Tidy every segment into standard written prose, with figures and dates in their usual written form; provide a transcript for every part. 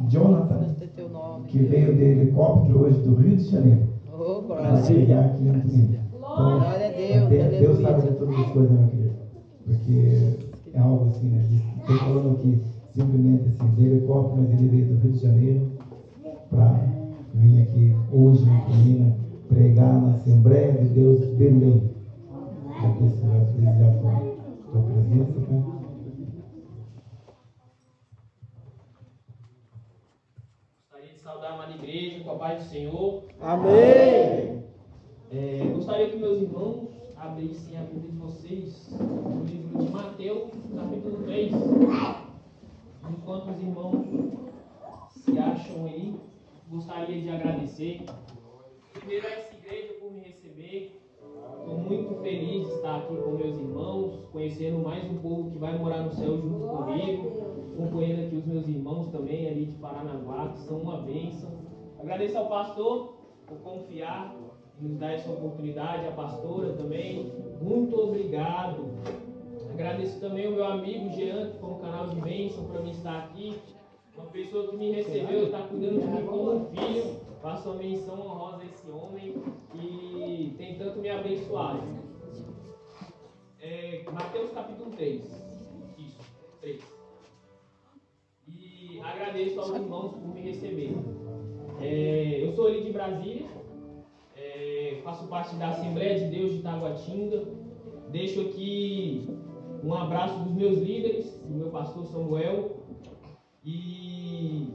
Jonathan, que veio de helicóptero hoje do Rio de Janeiro para chegar aqui no domingo. Então, Deus sabe de todas as coisas, meu querido, porque é algo assim, né? Estou falando aqui simplesmente assim, de helicóptero, mas ele veio do Rio de Janeiro para vir aqui hoje em Camina pregar na Assembleia de Deus Belém. Já que esse já foi a tua presença, né? Saudar a amada igreja com a paz do Senhor. Amém. Gostaria que meus irmãos abrissem a Bíblia de vocês no livro de Mateus, capítulo 3. Enquanto os irmãos se acham aí, gostaria de agradecer primeiro a essa igreja por me receber. Estou muito feliz de estar aqui com meus irmãos, conhecendo mais um povo que vai morar no céu junto comigo, acompanhando aqui os meus irmãos também ali de Paranaguá, que são uma bênção. Agradeço ao pastor por confiar e nos dar essa oportunidade, a pastora também, muito obrigado. Agradeço também ao meu amigo Jean, que foi um canal de bênção para mim estar aqui, uma pessoa que me recebeu, está cuidando de mim como um filho. Faço uma menção honrosa a esse homem e tem tanto me abençoado. Mateus capítulo 3. Isso, 3. E agradeço aos irmãos por me receber. Eu sou ali de Brasília, faço parte da Assembleia de Deus de Taguatinga. Deixo aqui um abraço dos meus líderes, do meu pastor Samuel, e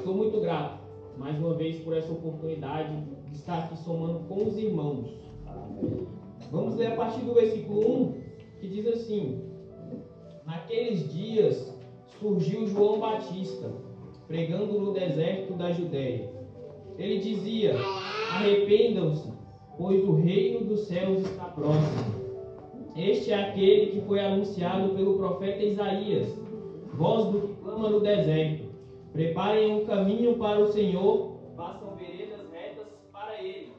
sou muito grato mais uma vez por essa oportunidade de estar aqui somando com os irmãos. Vamos ler a partir do versículo 1, que diz assim: Naqueles dias surgiu João Batista, pregando no deserto da Judéia. Ele dizia: arrependam-se, pois o reino dos céus está próximo. Este é aquele que foi anunciado pelo profeta Isaías, voz do que clama no deserto. Preparem um caminho para o Senhor, façam veredas retas para Ele.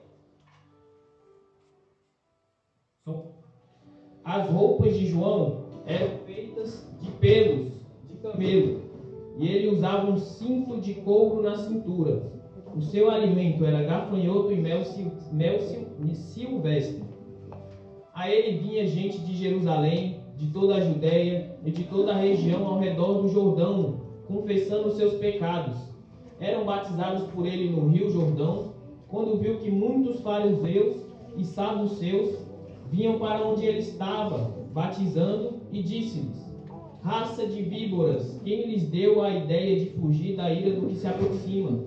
As roupas de João eram feitas de pelos de camelo, e ele usava um cinto de couro na cintura. O seu alimento era gafanhoto e mel silvestre. A ele vinha gente de Jerusalém, de toda a Judéia e de toda a região ao redor do Jordão, confessando os seus pecados. Eram batizados por ele no rio Jordão, quando viu que muitos fariseus e saduceus vinham para onde ele estava, batizando, e disse-lhes: raça de víboras, quem lhes deu a ideia de fugir da ira do que se aproxima?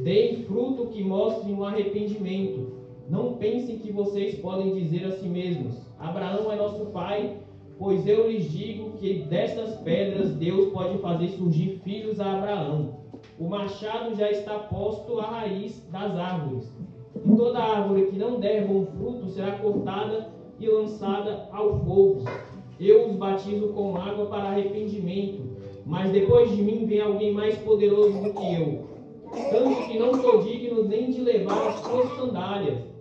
Deem fruto que mostre um arrependimento. Não pensem que vocês podem dizer a si mesmos: Abraão é nosso pai. Pois eu lhes digo que destas pedras Deus pode fazer surgir filhos a Abraão. O machado já está posto à raiz das árvores. E toda árvore que não der bom fruto será cortada e lançada ao fogo. Eu os batizo com água para arrependimento, mas depois de mim vem alguém mais poderoso do que eu, tanto que não sou digno nem de levar as suas sandálias.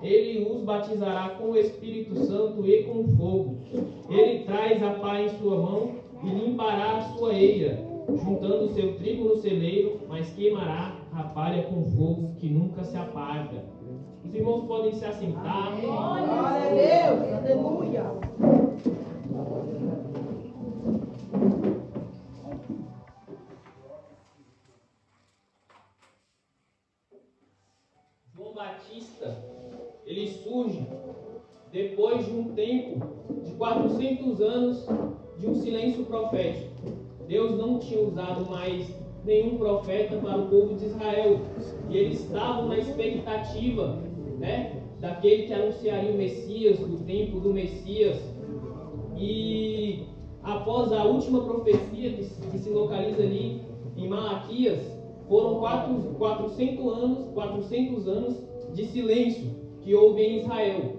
Ele os batizará com o Espírito Santo e com fogo. Ele traz a pá em sua mão e limpará a sua eira, juntando o seu trigo no celeiro, mas queimará a palha com fogo que nunca se apaga. Os irmãos podem se assentar. Glória a Deus, aleluia. João Batista, ele surge depois de um tempo de 400 anos de um silêncio profético. Deus não tinha usado mais nenhum profeta para o povo de Israel, e eles estavam na expectativa, daquele que anunciaria o Messias, do tempo do Messias. E após a última profecia que se localiza ali em Malaquias, foram 400 anos de silêncio que houve em Israel.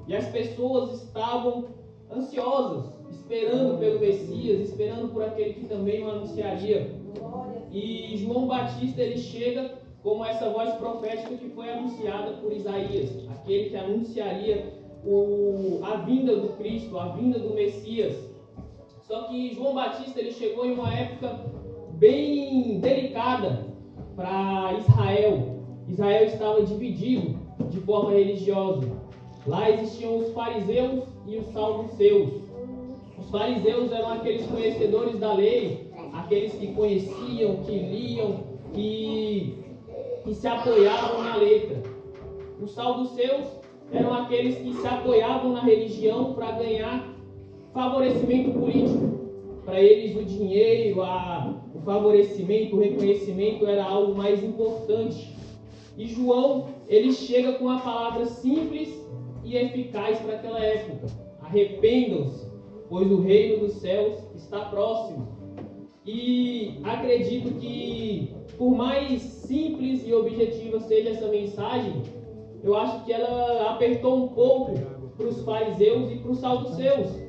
E as pessoas estavam ansiosas, esperando pelo Messias, esperando por aquele que também o anunciaria. E João Batista, ele chega como essa voz profética que foi anunciada por Isaías, aquele que anunciaria a vinda do Cristo, a vinda do Messias. Só que João Batista, ele chegou em uma época bem delicada para Israel. Israel estava dividido de forma religiosa. Lá existiam os fariseus e os saduceus. Os fariseus eram aqueles conhecedores da lei, aqueles que conheciam, que liam, que se apoiavam na letra. Os saduceus eram aqueles que se apoiavam na religião para ganhar favorecimento político. Para eles o dinheiro, o favorecimento, o reconhecimento era algo mais importante. E João, ele chega com uma palavra simples e eficaz para aquela época: arrependam-se, pois o reino dos céus está próximo. E acredito que, por mais simples e objetiva seja essa mensagem, eu acho que ela apertou um pouco para os fariseus e para os saduceus.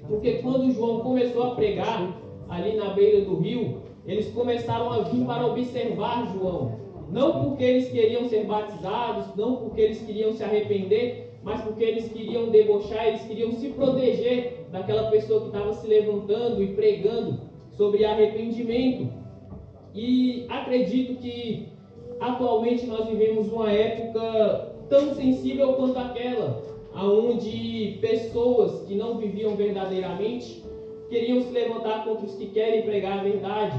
Porque quando João começou a pregar ali na beira do rio, eles começaram a vir para observar João. Não porque eles queriam ser batizados, não porque eles queriam se arrepender, mas porque eles queriam debochar, eles queriam se proteger daquela pessoa que estava se levantando e pregando sobre arrependimento. E acredito que atualmente nós vivemos uma época tão sensível quanto aquela, onde pessoas que não viviam verdadeiramente queriam se levantar contra os que querem pregar a verdade.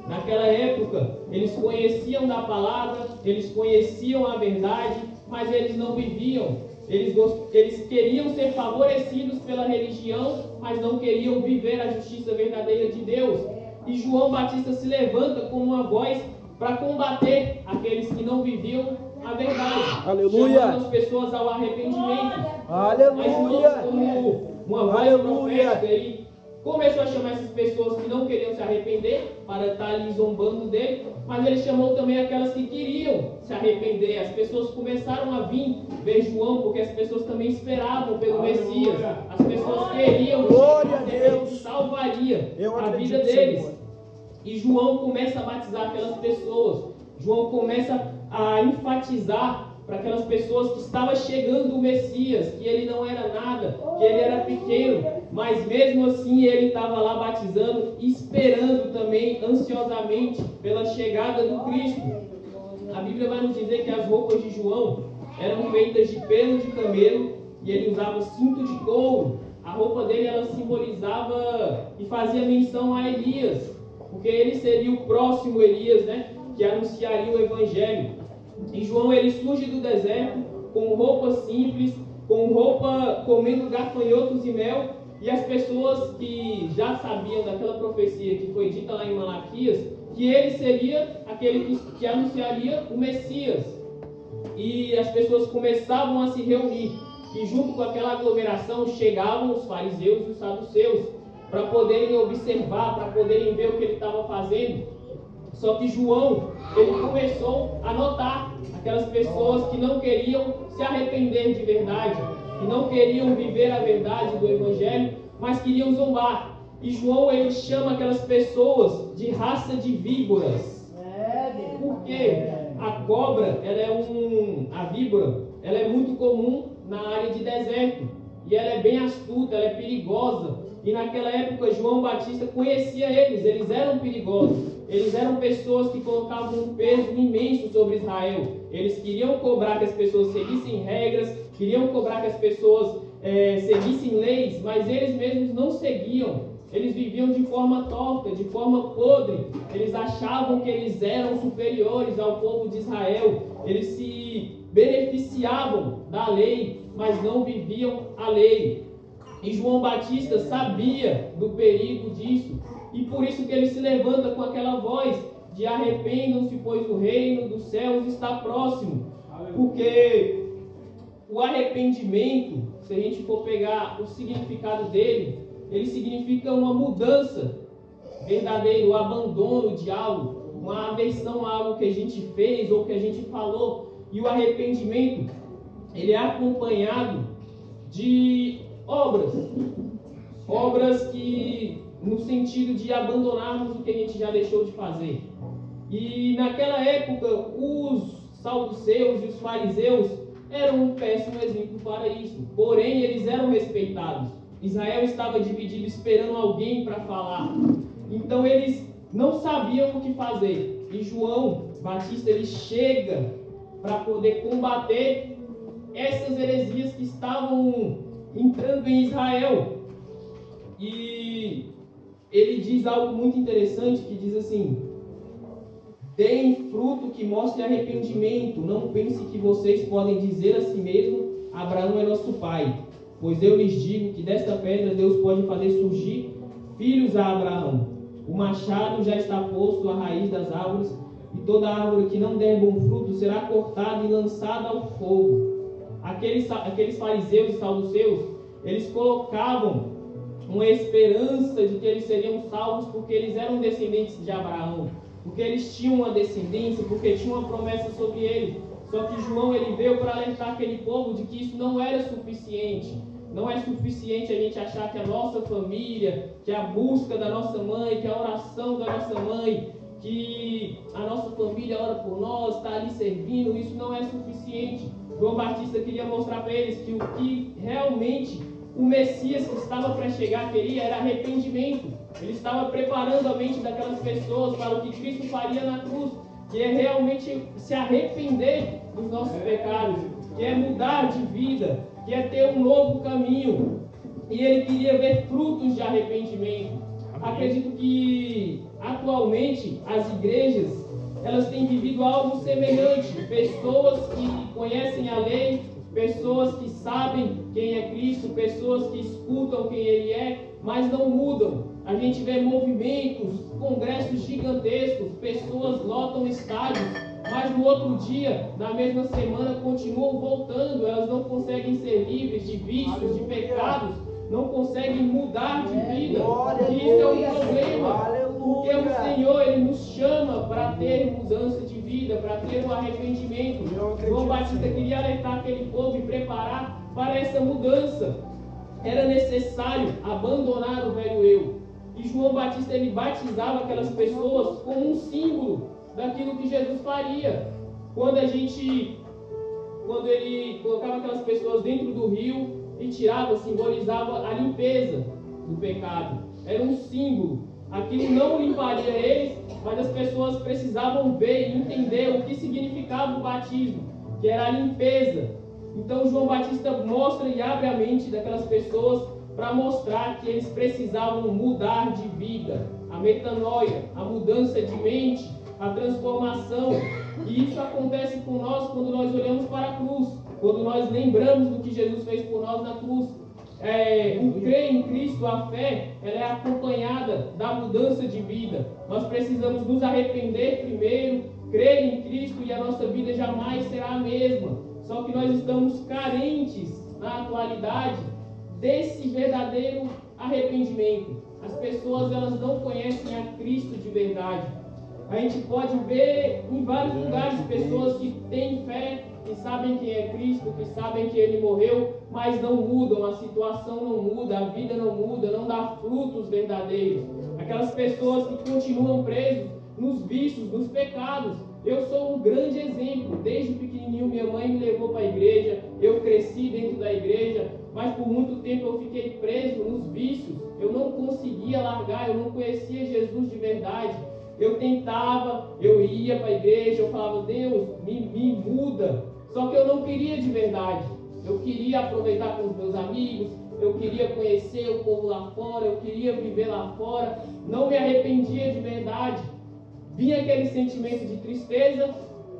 Naquela época, eles conheciam da palavra, eles conheciam a verdade, mas eles não viviam. Eles queriam ser favorecidos pela religião, mas não queriam viver a justiça verdadeira de Deus. E João Batista se levanta como uma voz para combater aqueles que não viviam a verdade. Aleluia. Chamando as pessoas ao arrependimento. Aleluia. Mas João, como uma voz profética, ele começou a chamar essas pessoas que não queriam se arrepender para estar ali zombando dele, mas ele chamou também aquelas que queriam se arrepender. As pessoas começaram a vir ver João, porque as pessoas também esperavam pelo Messias. As pessoas queriam que salvaria a vida deles. Senhor. E João começa a batizar aquelas pessoas. João começa a enfatizar para aquelas pessoas que estava chegando o Messias, que ele não era nada, que ele era pequeno, mas mesmo assim ele estava lá batizando, esperando também ansiosamente pela chegada do Cristo. A Bíblia vai nos dizer que as roupas de João eram feitas de pelo de camelo e ele usava cinto de couro. A roupa dele, ela simbolizava e fazia menção a Elias, porque ele seria o próximo Elias, né, que anunciaria o Evangelho. E João, ele surge do deserto com roupa simples, comendo gafanhotos e mel, e as pessoas que já sabiam daquela profecia que foi dita lá em Malaquias, que ele seria aquele que anunciaria o Messias. E as pessoas começavam a se reunir, e junto com aquela aglomeração chegavam os fariseus e os saduceus, para poderem observar, para poderem ver o que ele estava fazendo. Só que João, ele começou a notar aquelas pessoas que não queriam se arrepender de verdade, que não queriam viver a verdade do Evangelho, mas queriam zombar. E João, ele chama aquelas pessoas de raça de víboras. Porque a cobra, a víbora, ela é muito comum na área de deserto. E ela é bem astuta, ela é perigosa. E naquela época João Batista conhecia eles eram perigosos. Eles eram pessoas que colocavam um peso imenso sobre Israel. Eles queriam cobrar que as pessoas seguissem regras, queriam cobrar que as pessoas seguissem leis, mas eles mesmos não seguiam. Eles viviam de forma torta, de forma podre. Eles achavam que eles eram superiores ao povo de Israel. Eles se beneficiavam da lei, mas não viviam a lei. E João Batista sabia do perigo disso. E por isso que ele se levanta com aquela voz de arrependam-se, pois o reino dos céus está próximo. Porque o arrependimento, se a gente for pegar o significado dele, ele significa uma mudança verdadeira, o abandono de algo, uma aversão a algo que a gente fez ou que a gente falou. E o arrependimento, ele é acompanhado de obras que, no sentido de abandonarmos o que a gente já deixou de fazer. E naquela época, os saduceus e os fariseus eram um péssimo exemplo para isso. Porém, eles eram respeitados. Israel estava dividido esperando alguém para falar. Então eles não sabiam o que fazer. E João Batista, ele chega para poder combater essas heresias que estavam entrando em Israel. E ele diz algo muito interessante, que diz assim: deem fruto que mostre arrependimento. Não pense que vocês podem dizer a si mesmo: Abraão é nosso pai. Pois eu lhes digo que desta pedra Deus pode fazer surgir filhos a Abraão. O machado já está posto à raiz das árvores, e toda árvore que não der bom fruto será cortada e lançada ao fogo. Aqueles fariseus e saduceus, eles colocavam uma esperança de que eles seriam salvos porque eles eram descendentes de Abraão, porque eles tinham uma descendência, porque tinham uma promessa sobre eles. Só que João, ele veio para alertar aquele povo de que isso não era suficiente. Não é suficiente a gente achar que a nossa família, que a busca da nossa mãe, que a oração da nossa mãe, que a nossa família ora por nós, está ali servindo, isso não é suficiente. João Batista queria mostrar para eles que o que realmente o Messias que estava para chegar queria era arrependimento. Ele estava preparando a mente daquelas pessoas para o que Cristo faria na cruz, que é realmente se arrepender dos nossos pecados, que é mudar de vida, que é ter um novo caminho. E ele queria ver frutos de arrependimento. Acredito que atualmente as igrejas, elas têm vivido algo semelhante. Pessoas que conhecem a lei, pessoas que sabem quem é Cristo, pessoas que escutam quem Ele é, mas não mudam. A gente vê movimentos, congressos gigantescos, pessoas lotam estádios, mas no outro dia, na mesma semana, continuam voltando. Elas não conseguem ser livres de vícios, de pecados, não conseguem mudar de vida. E isso é um problema, porque o Senhor, Ele nos chama para ter mudança de vida, para ter um arrependimento. João Batista queria alertar aquele povo e preparar para essa mudança. Era necessário abandonar o velho eu. E João Batista, ele batizava aquelas pessoas como um símbolo daquilo que Jesus faria. Quando ele colocava aquelas pessoas dentro do rio e tirava, simbolizava a limpeza do pecado. Era um símbolo. Aquilo não limparia eles, mas as pessoas precisavam ver e entender o que significava o batismo, que era a limpeza. Então João Batista mostra e abre a mente daquelas pessoas para mostrar que eles precisavam mudar de vida. A metanoia, a mudança de mente, a transformação. E isso acontece com nós quando nós olhamos para a cruz, quando nós lembramos do que Jesus fez por nós na cruz. O crer em Cristo, a fé, ela é acompanhada da mudança de vida. Nós precisamos nos arrepender primeiro, crer em Cristo e a nossa vida jamais será a mesma. Só que nós estamos carentes na atualidade desse verdadeiro arrependimento. As pessoas, elas não conhecem a Cristo de verdade. A gente pode ver em vários lugares pessoas que têm fé, que sabem quem é Cristo, que sabem que Ele morreu, mas não mudam, a situação não muda, a vida não muda, não dá frutos verdadeiros. Aquelas pessoas que continuam presas nos vícios, nos pecados. Eu sou um grande exemplo. Desde pequenininho minha mãe me levou para a igreja, eu cresci dentro da igreja, mas por muito tempo eu fiquei preso nos vícios. Eu não conseguia largar, eu não conhecia Jesus de verdade. Eu tentava, eu ia para a igreja, eu falava: Deus, me muda. Só que eu não queria de verdade. Eu queria aproveitar com os meus amigos, eu queria conhecer o povo lá fora, eu queria viver lá fora. Não me arrependia de verdade. Vinha aquele sentimento de tristeza,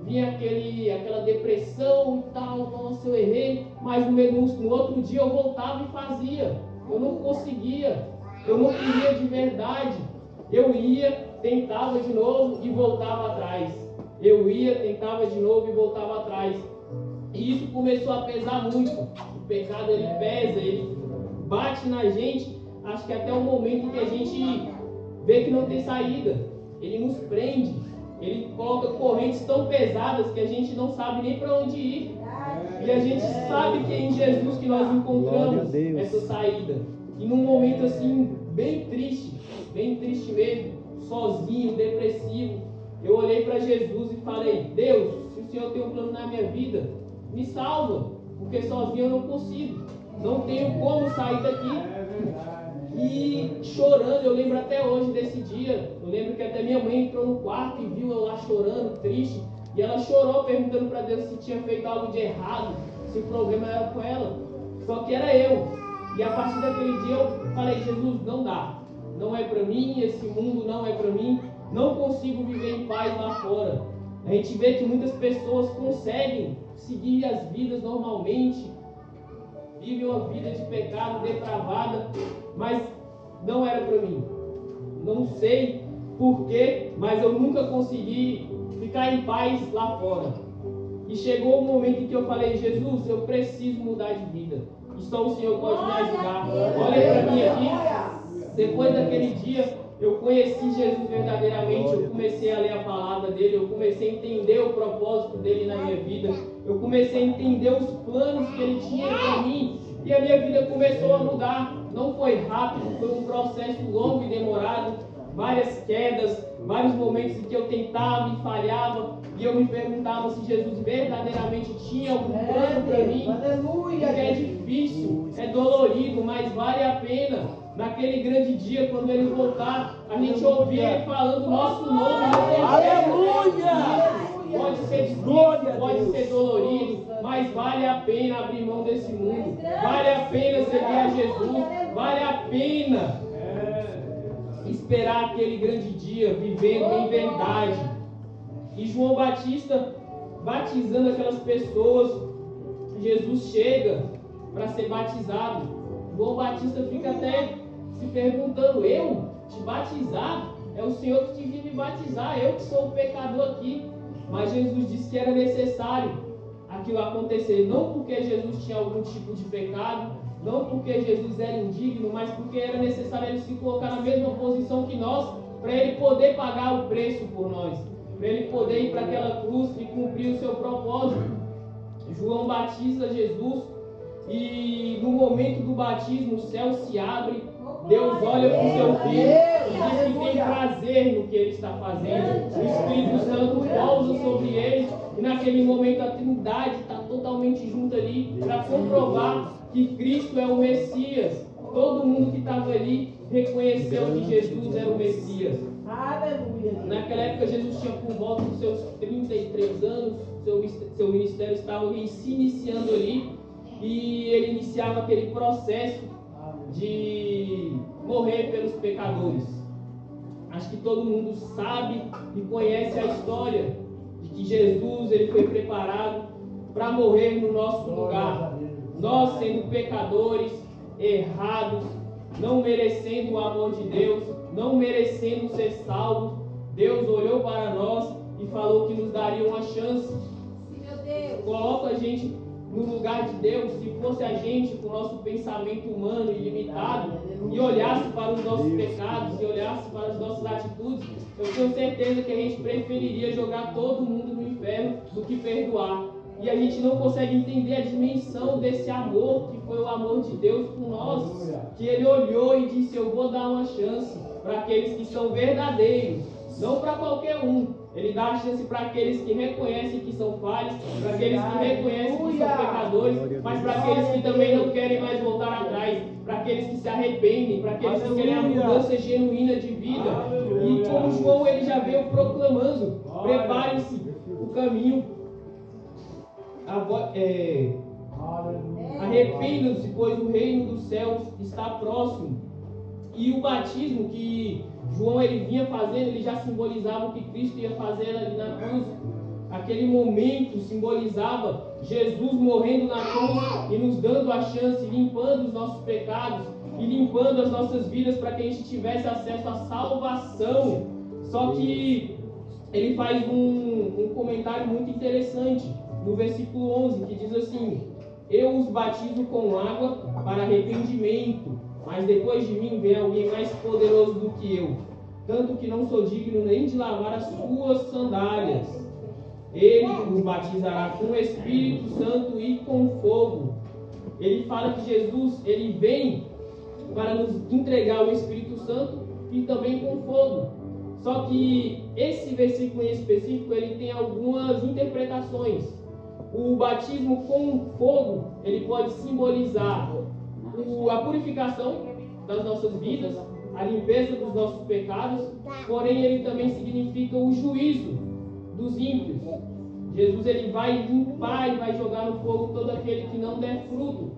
vinha aquela depressão e tal, nossa, eu errei. Mas no outro dia eu voltava e fazia. Eu não conseguia, eu não queria de verdade. Eu ia, tentava de novo e voltava atrás. Eu ia, tentava de novo e voltava atrás. E isso começou a pesar muito. O pecado, ele pesa, ele bate na gente, acho que até o momento que a gente vê que não tem saída. Ele nos prende, ele coloca correntes tão pesadas que a gente não sabe nem para onde ir. E a gente sabe que é em Jesus que nós encontramos essa saída. E num momento assim, bem triste mesmo, sozinho, depressivo, eu olhei para Jesus e falei: Deus, se o Senhor tem um plano na minha vida, me salva, porque sozinho eu não consigo, não tenho como sair daqui. e chorando. Eu lembro até hoje desse dia. Eu lembro que até minha mãe entrou no quarto e viu eu lá chorando, triste. E ela chorou perguntando para Deus se tinha feito algo de errado, se o problema era com ela. Só que era eu. E a partir daquele dia eu falei: Jesus, não dá. Não é para mim, esse mundo não é para mim. Não consigo viver em paz lá fora. A gente vê que muitas pessoas conseguem seguir as vidas normalmente, vivem uma vida de pecado depravada, mas não era para mim. Não sei porquê, mas eu nunca consegui ficar em paz lá fora. E chegou o momento em que eu falei: Jesus, eu preciso mudar de vida. E só o Senhor pode me ajudar. Olha para mim aqui. Depois daquele dia, eu conheci Jesus verdadeiramente. Eu comecei a ler a palavra dele. Eu comecei a entender o propósito dele na minha vida. Eu comecei a entender os planos que ele tinha para mim. E a minha vida começou a mudar. Não foi rápido, foi um processo longo e demorado. Várias quedas, vários momentos em que eu tentava e falhava. E eu me perguntava se Jesus verdadeiramente tinha algum plano para mim. Porque é difícil, é dolorido, mas vale a pena. Naquele grande dia, quando ele voltar, a gente ouvir ele falando o nosso nome. Aleluia! Pode ser difícil, pode ser dolorido, mas vale a pena abrir mão desse mundo. Vale a pena seguir a Jesus. Vale a pena esperar aquele grande dia, vivendo em verdade. E João Batista batizando aquelas pessoas, Jesus chega para ser batizado. João Batista fica até se perguntando: eu te batizar? É o Senhor que te vive me batizar, eu que sou o pecador aqui. Mas Jesus disse que era necessário aquilo acontecer, não porque Jesus tinha algum tipo de pecado, não porque Jesus era indigno, mas porque era necessário ele se colocar na mesma posição que nós, para ele poder pagar o preço por nós, para ele poder ir para aquela cruz e cumprir o seu propósito. João batiza Jesus e no momento do batismo o céu se abre, Deus olha para o seu filho e diz que tem prazer no que ele está fazendo. O Espírito Santo pousa sobre ele e naquele momento a Trindade está totalmente junta ali para comprovar que Cristo é o Messias. Todo mundo que estava ali reconheceu que Jesus era o Messias. Aleluia. Naquela época Jesus tinha por volta dos seus 33 anos, seu ministério estava se iniciando ali e ele iniciava aquele processo de morrer pelos pecadores. Acho que todo mundo sabe e conhece a história de que Jesus ele foi preparado para morrer no nosso lugar. Nós sendo pecadores, errados, não merecendo o amor de Deus, não merecendo ser salvos, Deus olhou para nós e falou que nos daria uma chance. Coloca a gente no lugar de Deus. Se fosse a gente com o nosso pensamento humano ilimitado e olhasse para os nossos pecados e olhasse para as nossas atitudes, eu tenho certeza que a gente preferiria jogar todo mundo no inferno do que perdoar. E a gente não consegue entender a dimensão desse amor, que foi o amor de Deus por nós, que Ele olhou e disse: eu vou dar uma chance para aqueles que são verdadeiros, não para qualquer um. Ele dá a chance para aqueles que reconhecem que são falhos, para aqueles que reconhecem que são pecadores, mas para aqueles que também não querem mais voltar atrás, para aqueles que se arrependem, para aqueles que querem a mudança genuína de vida. E como João ele já veio proclamando: preparem-se o caminho, arrependam-se, pois o reino dos céus está próximo. E o batismo que João ele vinha fazendo, ele já simbolizava o que Cristo ia fazer ali na cruz. Aquele momento simbolizava Jesus morrendo na cruz e nos dando a chance, limpando os nossos pecados e limpando as nossas vidas para que a gente tivesse acesso à salvação. Só que ele faz um comentário muito interessante no versículo 11, que diz assim: eu os batizo com água para arrependimento, mas depois de mim vem alguém mais poderoso do que eu, tanto que não sou digno nem de lavar as suas sandálias. Ele os batizará com o Espírito Santo e com fogo. Ele fala que Jesus ele vem para nos entregar o Espírito Santo e também com fogo. Só que esse versículo em específico ele tem algumas interpretações. O batismo com fogo ele pode simbolizar a purificação das nossas vidas, a limpeza dos nossos pecados, porém ele também significa o juízo dos ímpios. Jesus ele vai limpar e vai jogar no fogo todo aquele que não der fruto.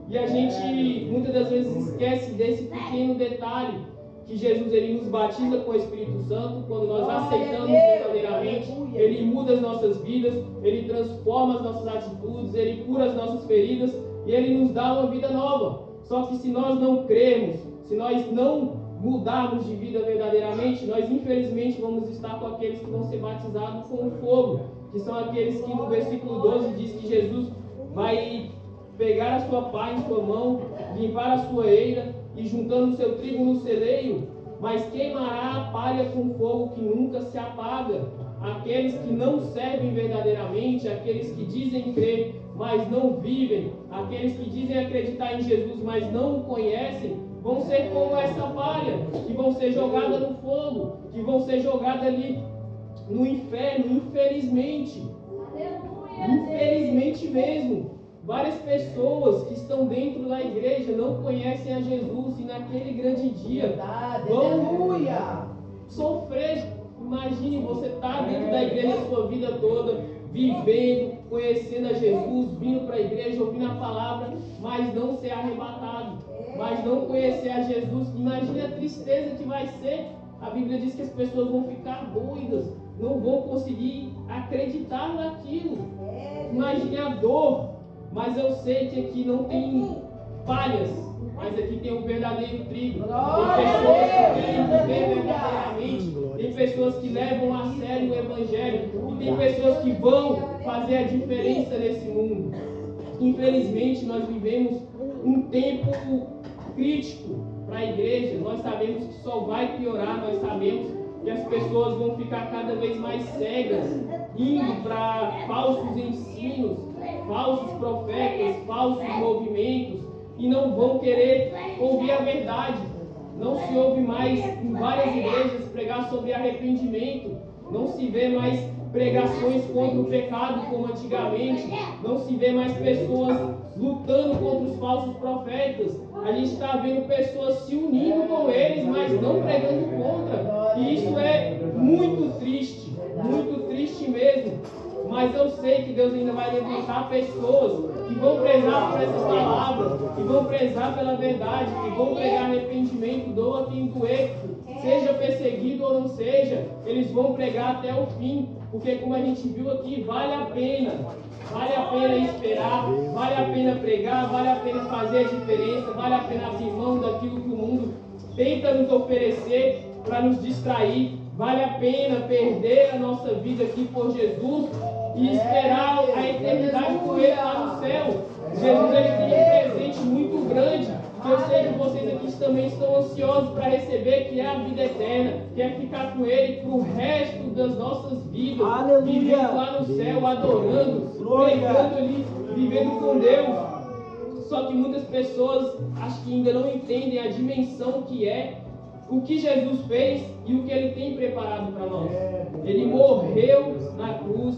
E a gente muitas das vezes esquece desse pequeno detalhe, que Jesus ele nos batiza com o Espírito Santo. Quando nós aceitamos verdadeiramente, ele muda as nossas vidas, ele transforma as nossas atitudes, ele cura as nossas feridas e ele nos dá uma vida nova. Só que se nós não crermos, se nós não mudarmos de vida verdadeiramente, nós infelizmente vamos estar com aqueles que vão ser batizados com o fogo, que são aqueles que no versículo 12 diz que Jesus vai pegar a sua pá em sua mão, limpar a sua eira e juntando o seu trigo no celeiro, mas queimará a palha com fogo que nunca se apaga. Aqueles que não servem verdadeiramente, aqueles que dizem crer, mas não vivem, aqueles que dizem acreditar em Jesus, mas não o conhecem, vão ser como essa palha, que vão ser jogadas no fogo, que vão ser jogadas ali no inferno, infelizmente. Infelizmente mesmo. Várias pessoas que estão dentro da igreja não conhecem a Jesus e naquele grande dia vão sofrer. Imagine você estar dentro da igreja a sua vida toda, vivendo, conhecendo a Jesus, vindo para a igreja, ouvindo a palavra, mas não ser arrebatado, mas não conhecer a Jesus. Imagine a tristeza que vai ser. A Bíblia diz que as pessoas vão ficar doidas, não vão conseguir acreditar naquilo. Imagine a dor. Mas eu sei que aqui não tem palhas, mas aqui tem um verdadeiro trigo. Tem pessoas que querem viver verdadeiramente, tem pessoas que levam a sério o Evangelho e tem pessoas que vão fazer a diferença nesse mundo. Infelizmente, nós vivemos um tempo crítico para a igreja. Nós sabemos que só vai piorar, nós sabemos que as pessoas vão ficar cada vez mais cegas, indo para falsos ensinos, falsos profetas, falsos movimentos, e não vão querer ouvir a verdade. Não se ouve mais em várias igrejas pregar sobre arrependimento, não se vê mais pregações contra o pecado como antigamente, não se vê mais pessoas lutando contra os falsos profetas. A gente está vendo pessoas se unindo com eles, mas não pregando contra, e isso é muito triste mesmo. Mas eu sei que Deus ainda vai levantar pessoas que vão prezar por essas palavras, que vão prezar pela verdade, que vão pregar arrependimento, doa quem doer, seja perseguido ou não seja, eles vão pregar até o fim, porque como a gente viu aqui, vale a pena esperar, vale a pena pregar, vale a pena fazer a diferença, vale a pena abrir mão daquilo que o mundo tenta nos oferecer para nos distrair. Vale a pena perder a nossa vida aqui por Jesus e esperar a eternidade com Ele lá no céu. Jesus ele tem um presente muito grande, que eu sei que vocês aqui também estão ansiosos para receber, que é a vida eterna, que é ficar com Ele para o resto das nossas vidas. Aleluia. Vivendo lá no céu, adorando, pregando ali, vivendo com Deus. Só que muitas pessoas acho que ainda não entendem a dimensão que é o que Jesus fez e o que Ele tem preparado para nós. Ele morreu na cruz,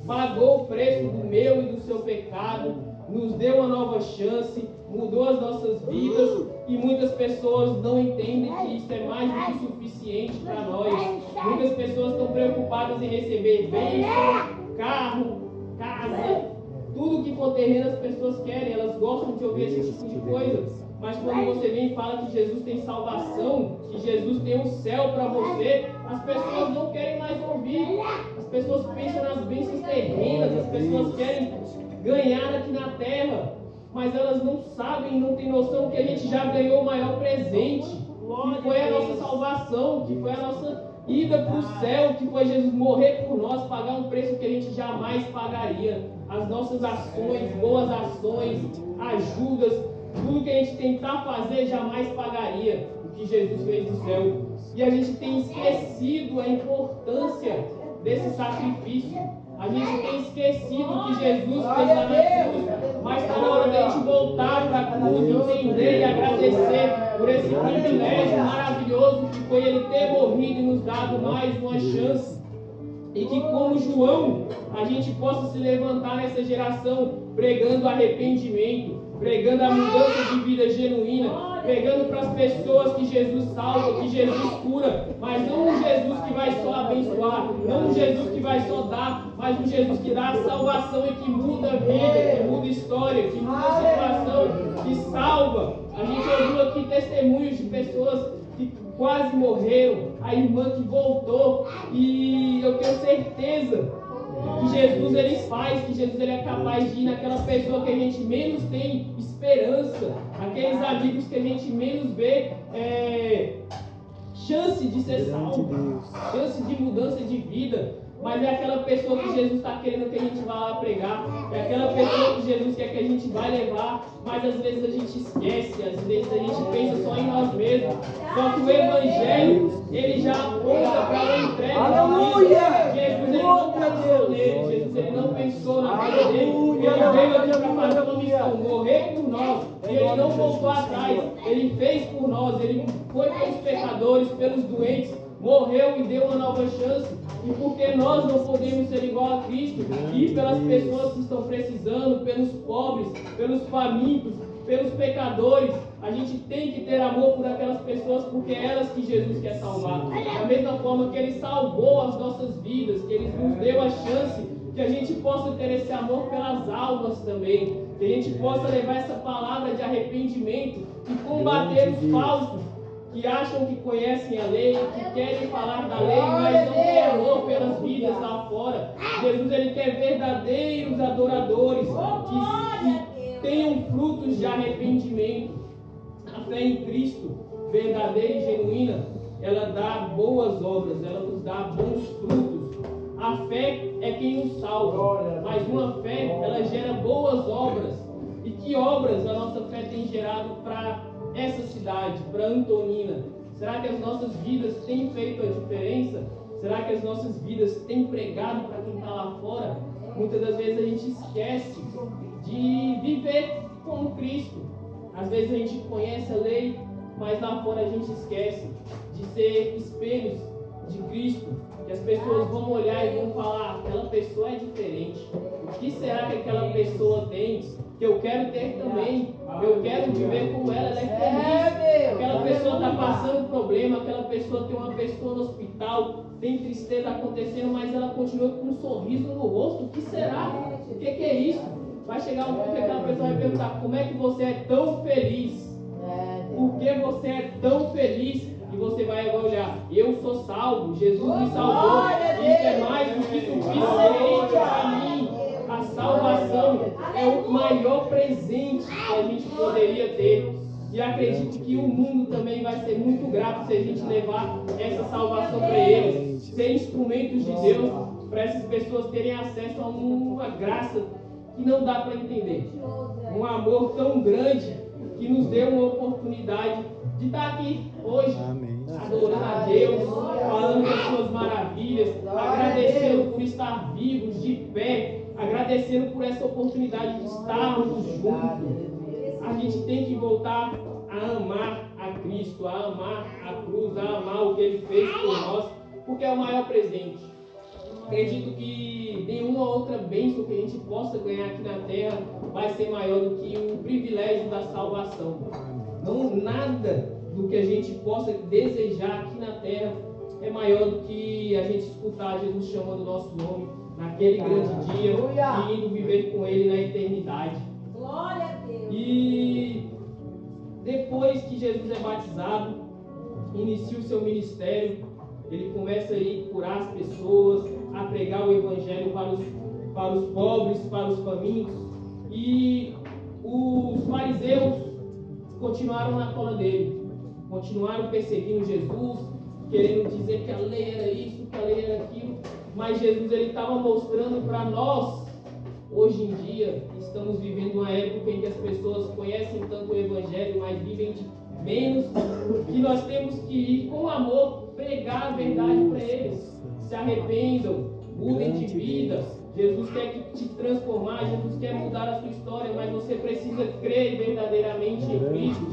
pagou o preço do meu e do seu pecado, nos deu uma nova chance, mudou as nossas vidas, e muitas pessoas não entendem que isso é mais do que suficiente para nós. Muitas pessoas estão preocupadas em receber bênção, carro, casa, tudo que for terreno as pessoas querem, elas gostam de ouvir esse tipo de coisa. Mas quando você vem e fala que Jesus tem salvação, que Jesus tem um céu para você, as pessoas não querem mais ouvir. As pessoas pensam nas bênçãos terrenas, as pessoas querem ganhar aqui na terra, mas elas não sabem, não têm noção que a gente já ganhou o maior presente, que foi a nossa salvação, que foi a nossa ida para o céu, que foi Jesus morrer por nós, pagar um preço que a gente jamais pagaria. As nossas ações, boas ações, ajudas, tudo que a gente tentar fazer jamais pagaria o que Jesus fez no céu. E a gente tem esquecido a importância desse sacrifício. A gente tem esquecido o que Jesus fez lá na cruz. Mas está na hora da gente voltar para a cruz, entender e agradecer por esse privilégio maravilhoso que foi Ele ter morrido e nos dado mais uma chance. E que como João, a gente possa se levantar nessa geração pregando arrependimento, pregando a mudança de vida genuína, pregando para as pessoas que Jesus salva, que Jesus cura, mas não um Jesus que vai só abençoar, não um Jesus que vai só dar, mas um Jesus que dá a salvação e que muda a vida, que muda a história, que muda a situação, que salva. A gente ouviu aqui testemunhos de pessoas que quase morreram, a irmã que voltou, e eu tenho certeza que Jesus ele faz, que Jesus ele é capaz de ir naquela pessoa que a gente menos tem esperança, aqueles amigos que a gente menos vê chance de ser salvo, chance de mudança de vida. Mas é aquela pessoa que Jesus está querendo que a gente vá lá pregar. É aquela pessoa que Jesus quer que a gente vá levar. Mas às vezes a gente esquece, às vezes a gente pensa só em nós mesmos. Só que o Evangelho, ele já aponta para a entrega. Aleluia! Jesus ele não pensou nele, Jesus ele não pensou na vida dele. Ele veio aqui para fazer uma missão, morrer por nós. E ele não voltou atrás. Ele fez por nós, ele foi pelos pecadores, pelos doentes. Morreu e deu uma nova chance. E porque nós não podemos ser igual a Cristo, e pelas pessoas que estão precisando, pelos pobres, pelos famintos, pelos pecadores, a gente tem que ter amor por aquelas pessoas, porque é elas que Jesus quer salvar. Da mesma forma que Ele salvou as nossas vidas, que Ele nos deu a chance, que a gente possa ter esse amor pelas almas também, que a gente possa levar essa palavra de arrependimento e combater os falsos, que acham que conhecem a lei, que querem falar da lei, mas não têm amor pelas vidas lá fora. Jesus ele quer verdadeiros adoradores, que tenham frutos de arrependimento. A fé em Cristo, verdadeira e genuína, ela dá boas obras, ela nos dá bons frutos. A fé é quem nos salva, mas uma fé, ela gera boas obras. E que obras a nossa fé tem gerado para essa cidade, para Antonina? Será que as nossas vidas têm feito a diferença? Será que as nossas vidas têm pregado para quem está lá fora? Muitas das vezes a gente esquece de viver como Cristo. Às vezes a gente conhece a lei, mas lá fora a gente esquece de ser espelhos de Cristo. Que as pessoas vão olhar e vão falar: aquela pessoa é diferente. O que será que aquela pessoa tem que eu quero ter também? Eu quero viver como ela é feliz. Aquela pessoa está passando problema, aquela pessoa tem uma pessoa no hospital, tem tristeza acontecendo, mas ela continua com um sorriso no rosto. O que será? O que é isso? Vai chegar um ponto que aquela pessoa vai perguntar: como é que você é tão feliz? Por que você é tão feliz? E você vai olhar: eu sou salvo, Jesus me salvou. Isso é mais do que suficiente para mim. A salvação é o maior presente que a gente poderia ter. E acredito que o mundo também vai ser muito grato se a gente levar essa salvação para eles, ser instrumentos de Deus, para essas pessoas terem acesso a uma graça que não dá para entender. Um amor tão grande que nos deu uma oportunidade de estar aqui hoje, adorando a Deus, falando das suas maravilhas, agradecendo por estar vivos, de pé, agradecendo por essa oportunidade de estarmos juntos. A gente tem que voltar a amar a Cristo, a amar a cruz, a amar o que Ele fez por nós, porque é o maior presente. Acredito que nenhuma outra bênção que a gente possa ganhar aqui na terra vai ser maior do que o privilégio da salvação. Não nada do que a gente possa desejar aqui na terra é maior do que a gente escutar Jesus chamando o nosso nome naquele grande dia e indo viver com Ele na eternidade. Glória a Deus. E depois que Jesus é batizado, inicia o seu ministério, ele começa a ir curar as pessoas, a pregar o evangelho para os pobres, para os famintos. E os fariseus continuaram na cola dele, continuaram perseguindo Jesus, querendo dizer que a lei era isso, que a lei era aquilo. Mas Jesus ele estava mostrando para nós, hoje em dia, estamos vivendo uma época em que as pessoas conhecem tanto o evangelho, mas vivem de menos, que nós temos que ir com amor, pregar a verdade para eles. Se arrependam, mudem de vida. Jesus quer te transformar, Jesus quer mudar a sua história, mas você precisa crer verdadeiramente em Cristo.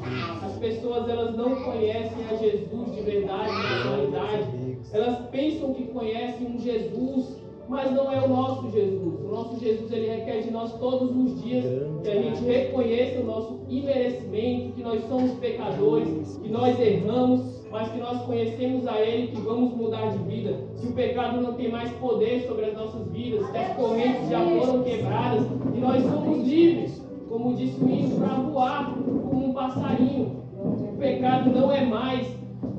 As pessoas elas não conhecem a Jesus de verdade, de qualidade. Elas pensam que conhecem um Jesus, mas não é o nosso Jesus. O nosso Jesus, ele requer de nós todos os dias que a gente reconheça o nosso imerecimento, que nós somos pecadores, que nós erramos, mas que nós conhecemos a Ele, que vamos mudar de vida, que o pecado não tem mais poder sobre as nossas vidas, que as correntes já foram quebradas e nós somos livres, como disse o índio, para voar como um passarinho. O pecado não é mais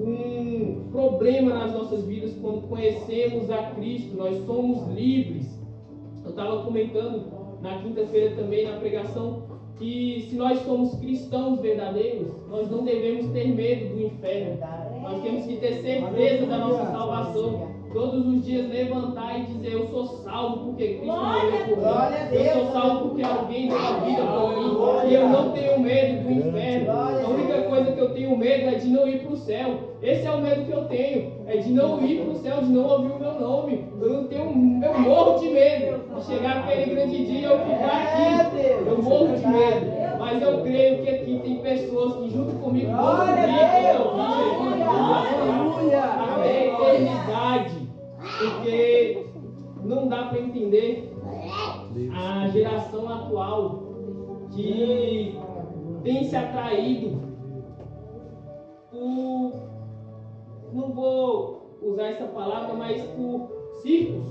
um problema nas nossas vidas quando conhecemos a Cristo, nós somos livres. Eu estava comentando na quinta-feira também na pregação que se nós somos cristãos verdadeiros, nós não devemos ter medo do inferno. Nós temos que ter certeza da nossa salvação. Todos os dias levantar e dizer: eu sou salvo porque Cristo morreu por mim. Eu sou salvo porque alguém deu a vida por mim. E eu não tenho medo do inferno. A única coisa que eu tenho medo é de não ir para o céu. Esse é o medo que eu tenho. É de não ir para o céu, de não ouvir o meu nome. Eu morro de medo de chegar aquele grande dia e eu ficar aqui. Eu morro de medo. Mas eu creio que aqui tem pessoas que junto comigo vão ouvir até a eternidade. Porque não dá para entender a geração atual que tem se atraído por, não vou usar essa palavra, mas por circos,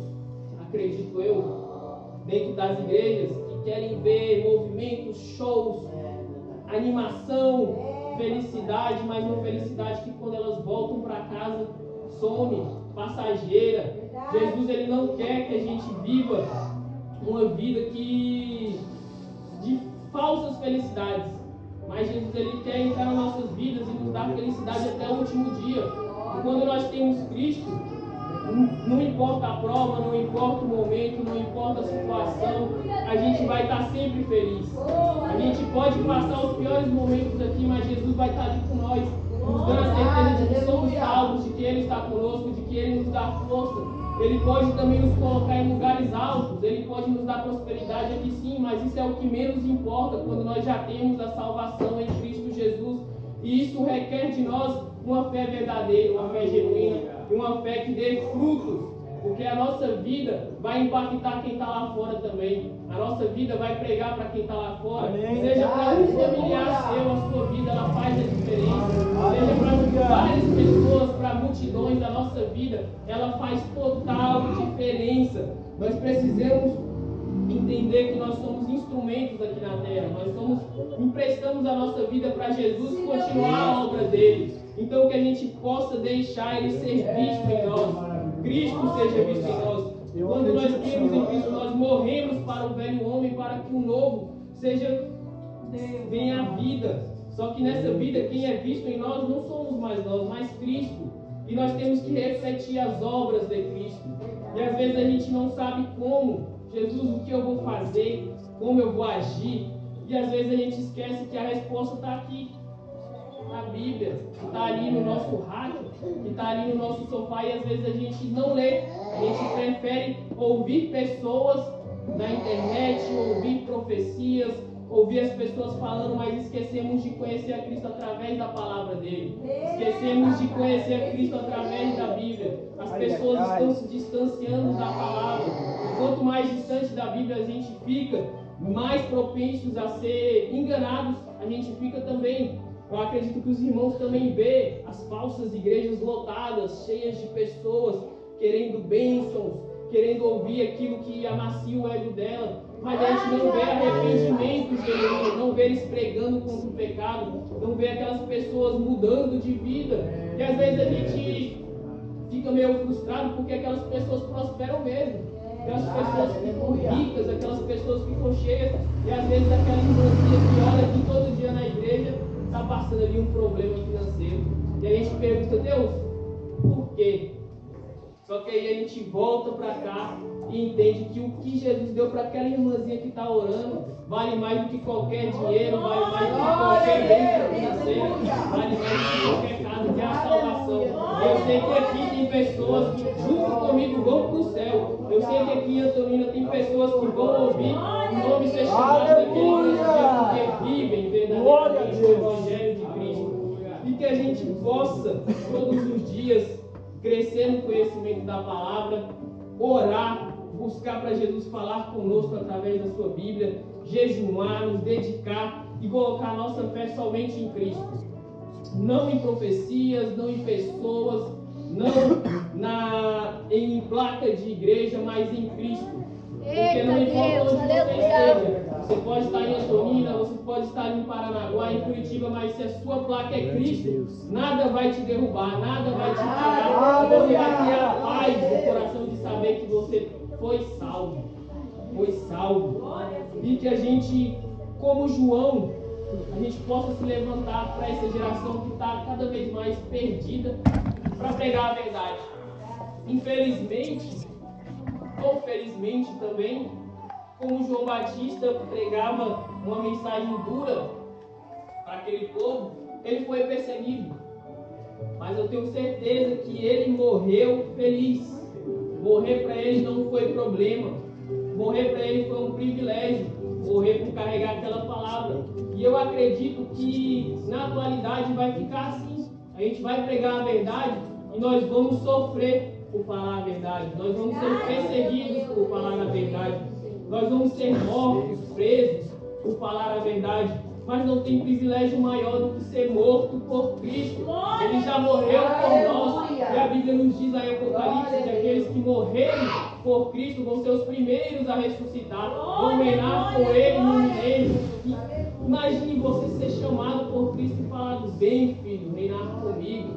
acredito eu, dentro das igrejas, que querem ver movimentos, shows, animação, felicidade, mas uma felicidade que quando elas voltam para casa some, passageira. Jesus, ele não quer que a gente viva uma vida de falsas felicidades, mas Jesus, ele quer entrar nas nossas vidas e nos dar felicidade até o último dia. E quando nós temos Cristo, não importa a prova, não importa o momento, não importa a situação, a gente vai estar sempre feliz. A gente pode passar os piores momentos aqui, mas Jesus vai estar ali com nós, nos dando a certeza de que somos salvos, de que Ele está conosco, de que Ele nos dá força. Ele pode também nos colocar em lugares altos, Ele pode nos dar prosperidade aqui sim, mas isso é o que menos importa quando nós já temos a salvação em Cristo Jesus. E isso requer de nós uma fé verdadeira, uma fé genuína, e uma fé que dê frutos, porque a nossa vida vai impactar quem está lá fora também. A nossa vida vai pregar para quem está lá fora. Seja para um familiar seu, a sua vida ela faz a diferença. Seja para várias pessoas, para multidões, a nossa vida ela faz total diferença. Nós precisamos entender que nós somos instrumentos aqui na terra. Nós emprestamos a nossa vida para Jesus continuar a obra dele. Então que a gente possa deixar ele ser visto em nós, Cristo seja visto em nós. Quando nós temos em Cristo, nós morremos para o velho homem, para que o novo venha à vida. Só que nessa vida, quem é visto em nós não somos mais nós, mas Cristo. E nós temos que refletir as obras de Cristo. E às vezes a gente não sabe como. Jesus, o que eu vou fazer? Como eu vou agir? E às vezes a gente esquece que a resposta está aqui, na Bíblia, que está ali no nosso rádio, que está ali no nosso sofá, e às vezes a gente não lê. A gente prefere ouvir pessoas na internet, ouvir profecias, ouvir as pessoas falando, mas esquecemos de conhecer a Cristo através da palavra dele. Esquecemos de conhecer a Cristo através da Bíblia. As pessoas estão se distanciando da palavra. E quanto mais distante da Bíblia a gente fica, mais propensos a ser enganados a gente fica também. Eu acredito que os irmãos também vê as falsas igrejas lotadas, cheias de pessoas querendo bênçãos, querendo ouvir aquilo que amacia o ego dela, mas a gente não vê arrependimento genuíno, não vê eles pregando contra o pecado, não vê aquelas pessoas mudando de vida. E às vezes a gente fica meio frustrado porque aquelas pessoas prosperam mesmo. Aquelas pessoas ficam ricas, aquelas pessoas ficam cheias, e às vezes aquela irmãzinha que olha aqui todo dia na igreja está passando ali um problema financeiro. E a gente pergunta: Deus, por quê? Só que aí a gente volta para cá e entende que o que Jesus deu para aquela irmãzinha que está orando vale mais do que qualquer dinheiro, vale mais do que qualquer bênção financeira, vale mais do que qualquer casa, que é a salvação. Eu sei que aqui tem pessoas que junto comigo vão para o céu. Eu sei que aqui em Antonina tem pessoas que vão ouvir o nome ser chamado daquele grande dia, porque vivem verdadeiramente o Evangelho de Cristo. E que a gente possa todos os dias crescer no conhecimento da palavra, orar, buscar para Jesus falar conosco através da sua Bíblia, jejuar, nos dedicar e colocar nossa fé somente em Cristo. Não em profecias, não em pessoas, não em placa de igreja, mas em Cristo. Porque não importa onde você esteja, você pode estar em Antonina, você pode estar em Paranaguá, em Curitiba, mas se a sua placa é Cristo, nada vai te derrubar, nada vai te tirar. Você vai ter a paz no coração de saber que você foi salvo. Foi salvo. E que a gente, como João, a gente possa se levantar para essa geração que está cada vez mais perdida para pregar a verdade. Infelizmente, ou felizmente também, como João Batista pregava uma mensagem dura para aquele povo, ele foi perseguido. Mas eu tenho certeza que ele morreu feliz. Morrer para ele não foi problema. Morrer para ele foi um privilégio. Morrer por carregar aquela palavra. E eu acredito que na atualidade vai ficar assim. A gente vai pregar a verdade e nós vamos sofrer por falar a verdade. Nós vamos ser perseguidos por falar a verdade. Nós vamos ser mortos, presos por falar a verdade. Mas não tem privilégio maior do que ser morto por Cristo. Ele já morreu por nós. E a Bíblia nos diz lá em Apocalipse que aqueles que morrerem por Cristo vão ser os primeiros a ressuscitar. Vão reinar com Ele no milênio. Imagine você ser chamado por Cristo e falado: bem, filho, reinar comigo.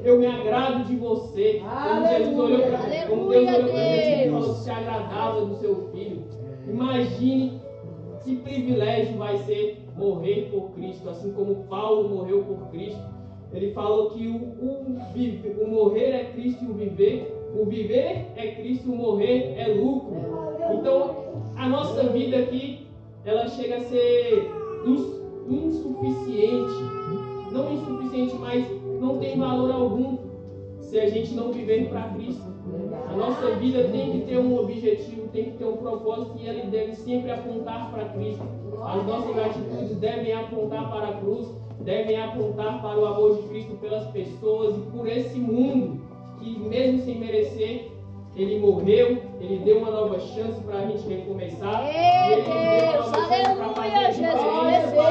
Eu me agrado de você. Como Jesus olhou para gente e falou que se agradava do seu filho. Imagine que privilégio vai ser morrer por Cristo, assim como Paulo morreu por Cristo. Ele falou que o morrer é Cristo e o viver é Cristo e o morrer é lucro. Então, a nossa vida aqui, ela chega a ser insuficiente. Não insuficiente, mas não tem valor algum se a gente não viver para Cristo. A nossa vida tem que ter um objetivo, tem que ter um propósito e ele deve sempre apontar para Cristo. As nossas atitudes devem apontar para a cruz, devem apontar para o amor de Cristo pelas pessoas e por esse mundo que, mesmo sem merecer, Ele morreu, Ele deu uma nova chance para a gente recomeçar. E Ele deu uma nova chance para fazer a diferença.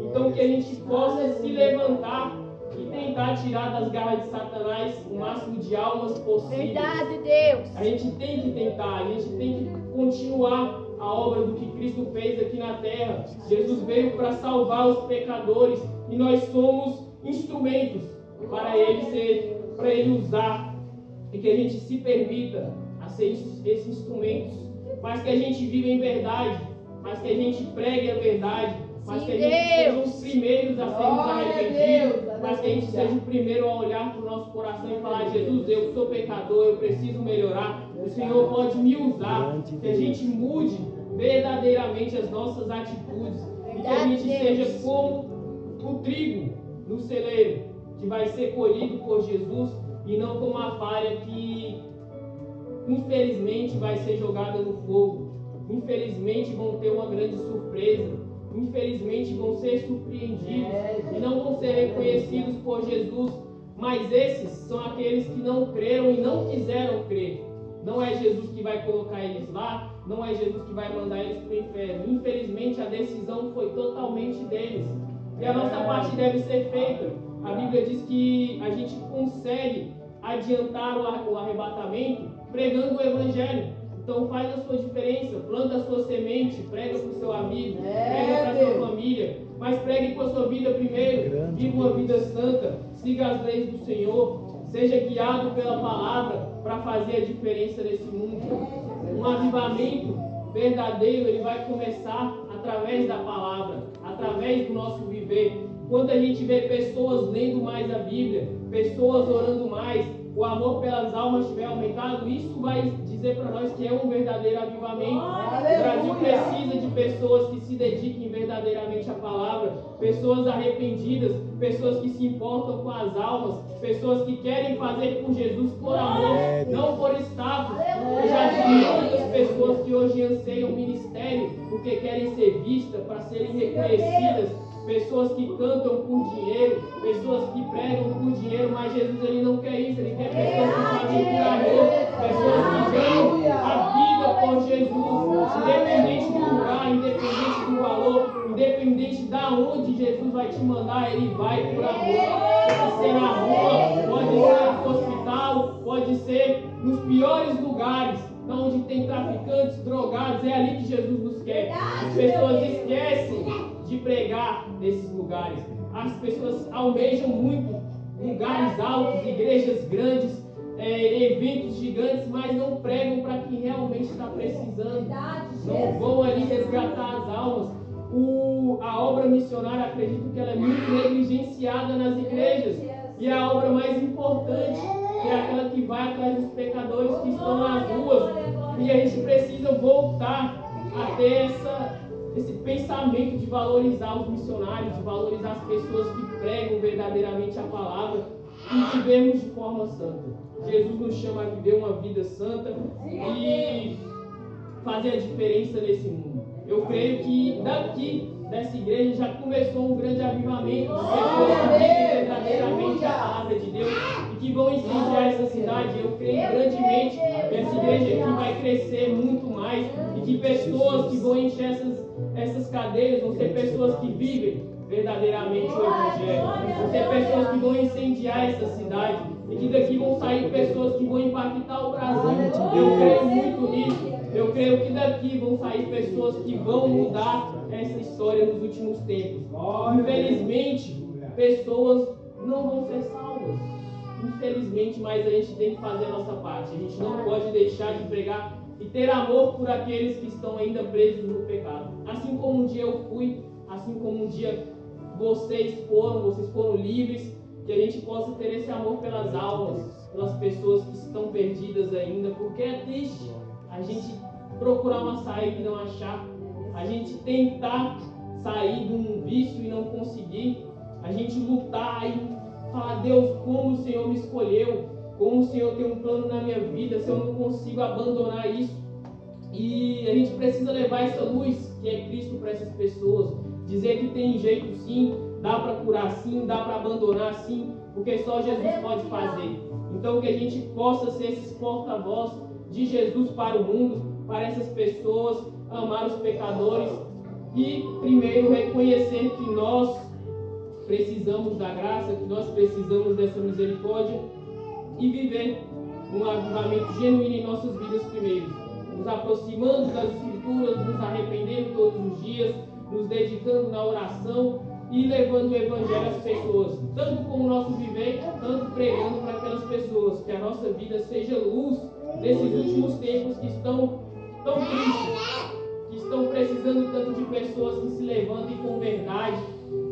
Então que a gente possa se levantar e tentar tirar das garras de Satanás o máximo de almas possível. Verdade, Deus. A gente tem que tentar, a gente tem que continuar a obra do que Cristo fez aqui na terra. Jesus veio para salvar os pecadores e nós somos instrumentos para Ele usar, e que a gente se permita a ser esses instrumentos, mas que a gente viva em verdade, mas que a gente pregue a verdade, mas que a gente seja os primeiros a sermos arrependidos, mas que a gente seja o primeiro a olhar para o nosso coração e falar: Jesus, eu sou pecador, eu preciso melhorar, o Senhor pode me usar. Que a gente mude verdadeiramente as nossas atitudes e que a gente seja como o trigo no celeiro, que vai ser colhido por Jesus, e não como a palha que infelizmente vai ser jogada no fogo. Infelizmente vão ter uma grande surpresa. Infelizmente vão ser surpreendidos e não vão ser reconhecidos por Jesus. Mas esses são aqueles que não creram e não quiseram crer. Não é Jesus que vai colocar eles lá, não é Jesus que vai mandar eles para o inferno. Infelizmente a decisão foi totalmente deles. E a nossa parte deve ser feita. A Bíblia diz que a gente consegue adiantar o arrebatamento pregando o Evangelho. Então faz a sua diferença, planta a sua semente, prega para o seu amigo, prega para a sua família, mas pregue com a sua vida primeiro, viva uma vida santa, siga as leis do Senhor, seja guiado pela palavra para fazer a diferença nesse mundo. Um avivamento verdadeiro, ele vai começar através da palavra, através do nosso viver. Quando a gente vê pessoas lendo mais a Bíblia, pessoas orando mais, o amor pelas almas estiver aumentado, isso vai dizer para nós que é um verdadeiro avivamento. O Brasil precisa de pessoas que se dediquem verdadeiramente à palavra, pessoas arrependidas, pessoas que se importam com as almas, pessoas que querem fazer por Jesus por amor, não por status. Eu já vi muitas pessoas que hoje anseiam ministério porque querem ser vistas, para serem reconhecidas, pessoas que cantam por dinheiro, pessoas que pregam por dinheiro, mas Jesus ele não quer isso, ele quer pessoas que fazem por amor, pessoas que dão a vida por Jesus, independente do lugar, independente do valor, independente da onde Jesus vai te mandar, ele vai por amor. Pode ser na rua, pode ser no hospital, pode ser nos piores lugares, onde tem traficantes, drogados, é ali que Jesus nos quer. As pessoas esquecem de pregar nesses lugares. As pessoas almejam muito lugares altos, igrejas grandes, eventos gigantes, mas não pregam para quem realmente está precisando. Não vão ali resgatar as almas. A obra missionária, acredito que ela é muito negligenciada nas igrejas. E a obra mais importante é aquela que vai atrás dos pecadores que estão nas ruas. E a gente precisa voltar a ter esse pensamento de valorizar os missionários, de valorizar as pessoas que pregam verdadeiramente a palavra e vivermos de forma santa. Jesus nos chama a viver uma vida santa e fazer a diferença nesse mundo. Eu creio que daqui, dessa igreja, já começou um grande avivamento de pessoas que vivem verdadeiramente a palavra de Deus e que vão incendiar essa cidade. Eu creio grandemente que essa igreja aqui vai crescer muito mais e que pessoas que vão encher essas cadeiras vão ser pessoas que vivem verdadeiramente o Evangelho. Vão ser pessoas que vão incendiar essa cidade e que daqui vão sair pessoas que vão impactar o Brasil. Eu creio muito nisso. Eu creio que daqui vão sair pessoas que vão mudar essa história nos últimos tempos. Infelizmente, pessoas não vão ser salvas. Infelizmente, mas a gente tem que fazer a nossa parte. A gente não pode deixar de pregar e ter amor por aqueles que estão ainda presos no pecado. Assim como um dia eu fui, assim como um dia vocês foram livres, que a gente possa ter esse amor pelas almas, pelas pessoas que estão perdidas ainda, porque é triste a gente procurar uma saída e não achar, a gente tentar sair de um vício e não conseguir, a gente lutar e falar: Deus, como o Senhor me escolheu, como o Senhor tem um plano na minha vida, se eu não consigo abandonar isso. E a gente precisa levar essa luz que é Cristo para essas pessoas, dizer que tem jeito sim, dá para curar sim, dá para abandonar sim, porque só Jesus pode fazer. Então que a gente possa ser esses porta-voz de Jesus para o mundo, para essas pessoas, amar os pecadores e primeiro reconhecer que nós precisamos da graça, que nós precisamos dessa misericórdia e viver um avivamento genuíno em nossas vidas primeiro, nos aproximando das Escrituras, nos arrependendo todos os dias, nos dedicando na oração e levando o Evangelho às pessoas, tanto com o nosso viver, tanto pregando para aquelas pessoas, que a nossa vida seja luz nesses últimos tempos que estão tão tristes, que estão precisando tanto de pessoas que se levantem com verdade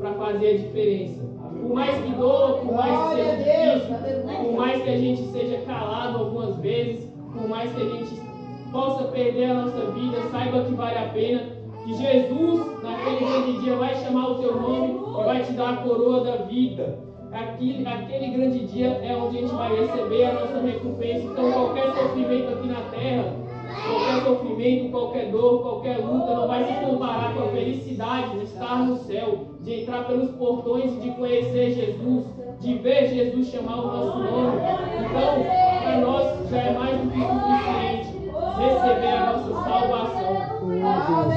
para fazer a diferença. Por mais que doa, por mais que seja difícil, por mais que a gente seja calado algumas vezes, por mais que a gente possa perder a nossa vida, saiba que vale a pena, que Jesus, naquele grande dia, vai chamar o teu nome e vai te dar a coroa da vida. Aquele grande dia é onde a gente vai receber a nossa recompensa. Então qualquer sofrimento aqui na terra, qualquer sofrimento, qualquer dor, qualquer luta não vai se comparar com a felicidade de estar no céu, de entrar pelos portões e de conhecer Jesus, de ver Jesus chamar o nosso nome. Então, para nós já é mais do que suficiente receber a nossa salvação.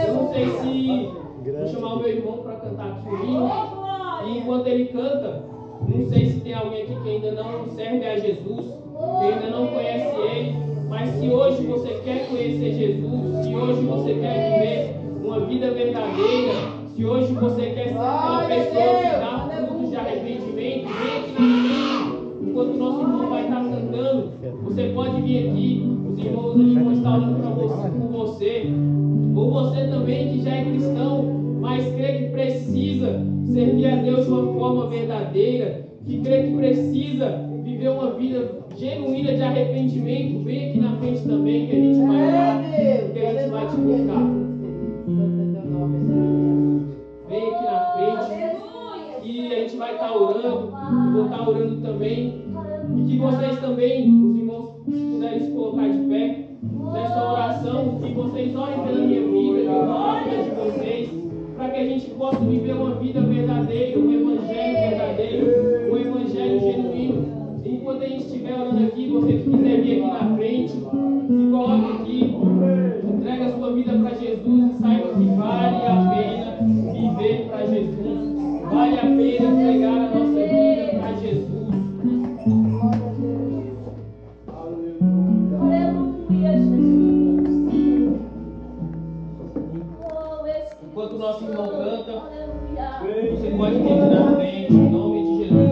Eu não sei se vou chamar o meu irmão para cantar aqui o hino, e enquanto ele canta, não sei se tem alguém aqui que ainda não serve a Jesus, que ainda não conhece Ele, mas se hoje você quer conhecer Jesus, se hoje você quer viver uma vida verdadeira, se hoje você quer ser aquela pessoa que dá frutos de arrependimento, vem aqui na frente, enquanto o nosso irmão vai estar cantando, você pode vir aqui, os irmãos ali vão estar orando por você, ou você também que já é cristão, mas crê que precisa servir a Deus de uma forma verdadeira, que crê que precisa viver uma vida genuína de arrependimento, vem aqui na frente também que a gente vai orar, que a gente vai te buscar. Vem aqui na frente e a gente vai estar orando, eu vou estar orando também, e que vocês também, os irmãos, puderem se colocar de pé nessa oração, que vocês orem pela minha vida, que eu ore pela de vocês, para que a gente possa viver uma vida verdadeira, um evangelho verdadeiro, um evangelho genuíno. Enquanto a gente estiver orando aqui, você que quiser vir aqui na frente, se coloque aqui, entrega a sua vida para Jesus e saiba que vale a pena viver para Jesus. Vale a pena entregar a nossa vida para Jesus. Aleluia, Jesus. Enquanto o nosso irmão canta, você pode vir na frente, em nome de Jesus.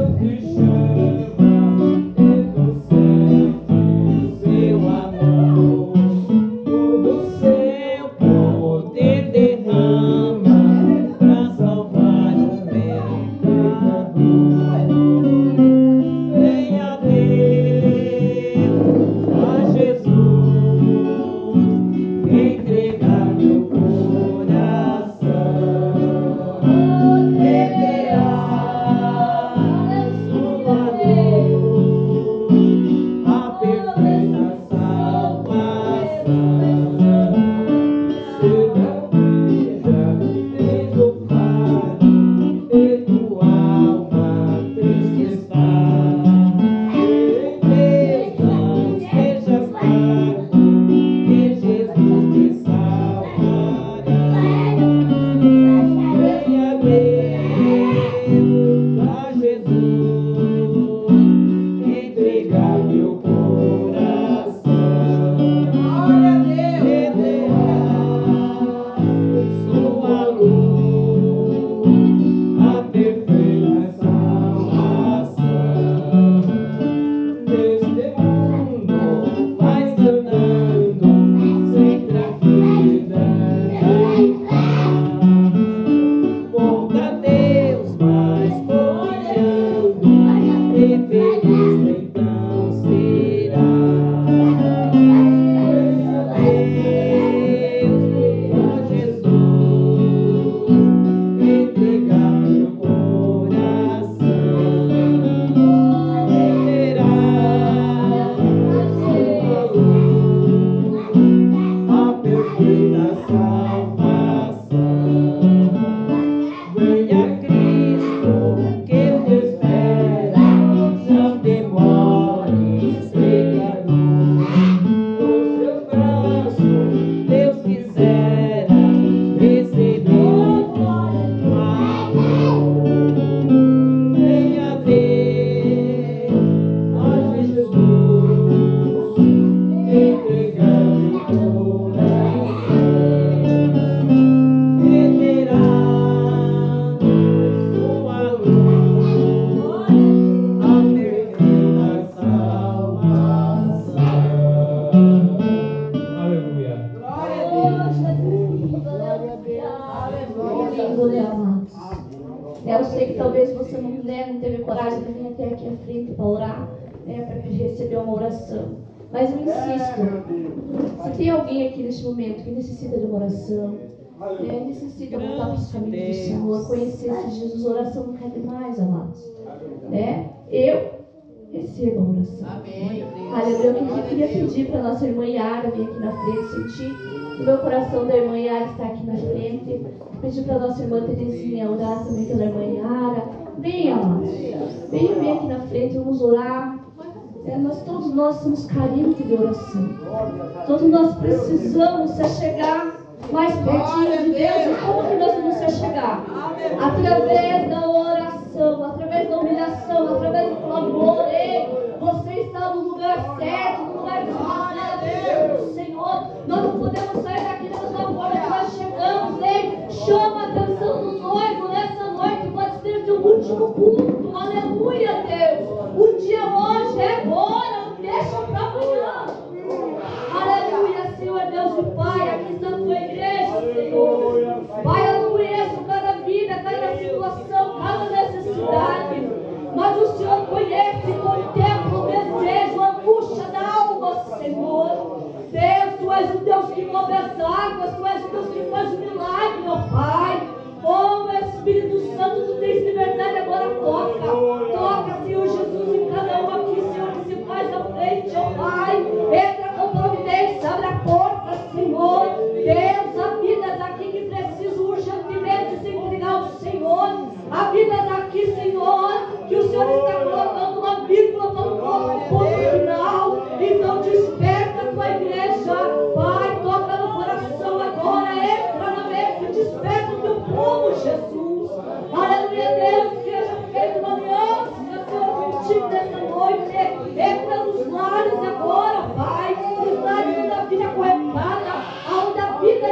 Eu sei que talvez você não teve coragem de vir até aqui à frente para orar, para receber uma oração. Mas eu insisto, se tem alguém aqui neste momento que necessita de uma oração, necessita voltar para os caminhos do Senhor, conhecer esse Jesus, oração não quer demais, amados. Eu recebo a oração. Amém. Aleluia. Eu queria pedir para a nossa irmã Yara vir aqui na frente, sentir o meu coração da irmã Yara está aqui na frente. Pedir para a nossa irmã Terezinha orar também pela irmã Yara. Venha, amados. Venha aqui na frente, vamos orar. Todos nós somos carentes de oração. Todos nós precisamos se achegar mais pertinho de Deus. E como que nós vamos se achegar? Através da oração, através da humilhação, através do clamor. Você está no lugar certo, no lugar do Senhor. Nós não podemos sair daqui da mesma forma que nós chegamos. Chama a atenção do noivo nessa noite. Pode ser de um último culto. Aleluia, Deus. O dia hoje é agora. Não deixa para amanhã. Aleluia, Senhor Deus e Pai. Aqui está a tua igreja, Senhor. Pai, eu não conheço cada vida, cada situação, cada necessidade. Mas o Senhor conhece, contempla o desejo, a angústia da alma, Senhor. Deus, Tu és o Deus que move as águas, Tu és o Deus que faz milagre, ó Pai. Oh, Espírito Santo, Tu tens liberdade, agora toca. Toca, Senhor Jesus, em cada um aqui, Senhor, que se faz à frente, ó Pai. Entra com providência, abre a porta, Senhor. Deus, há vidas aqui que precisam urgentemente se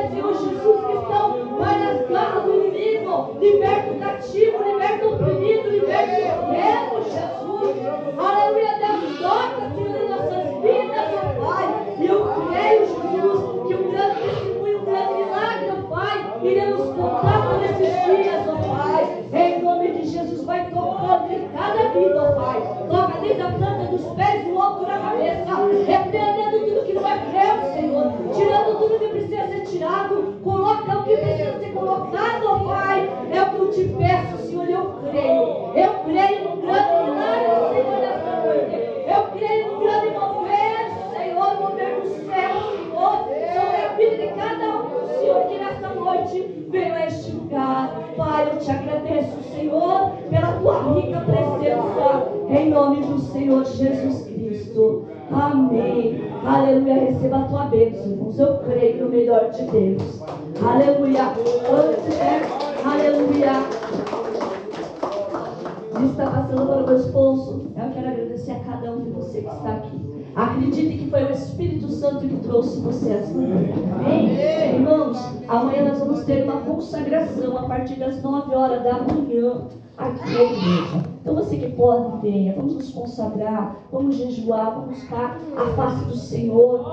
Senhor Jesus, que estão nas garras do inimigo. Liberta o cativo, liberta o oprimido, liberta o enfermo, Jesus. Aleluia, Deus, toca, Senhor, em nossas vidas, ó Pai. E eu creio, Jesus, que um grande testemunho, um grande milagre, ó Pai, iremos contar por esses dias, ó Pai. Em nome de Jesus, vai tocando em cada vida, ó Pai. Toca desde a planta dos pés, do alto da cabeça, repreendendo tudo que não é teu, Senhor, tirando tudo que precisa ser tirado, coloca o que precisa ser colocado, ó Pai. É o que eu te peço, Senhor, eu creio no grande milagre, Senhor, nesta noite. Eu creio no grande mover, Senhor, mover do céu, Senhor, sobre a vida de cada um, Senhor, que nesta noite veio a este lugar. Pai, eu te agradeço, Senhor, pela tua rica presença, em nome do Senhor Jesus Cristo. Amém. Aleluia. Receba a tua bênção, irmãos. Eu creio no melhor de Deus. Aleluia. Aleluia. Está passando para o meu esposo. Eu quero agradecer a cada um de você que está aqui. Acredite que foi o Espírito Santo que trouxe você essa manhã. Amém? Irmãos, amanhã nós vamos ter uma consagração a partir das 9 horas da manhã aqui na igreja. Então você que pode, venha. Vamos nos consagrar, vamos jejuar, vamos buscar a face do Senhor.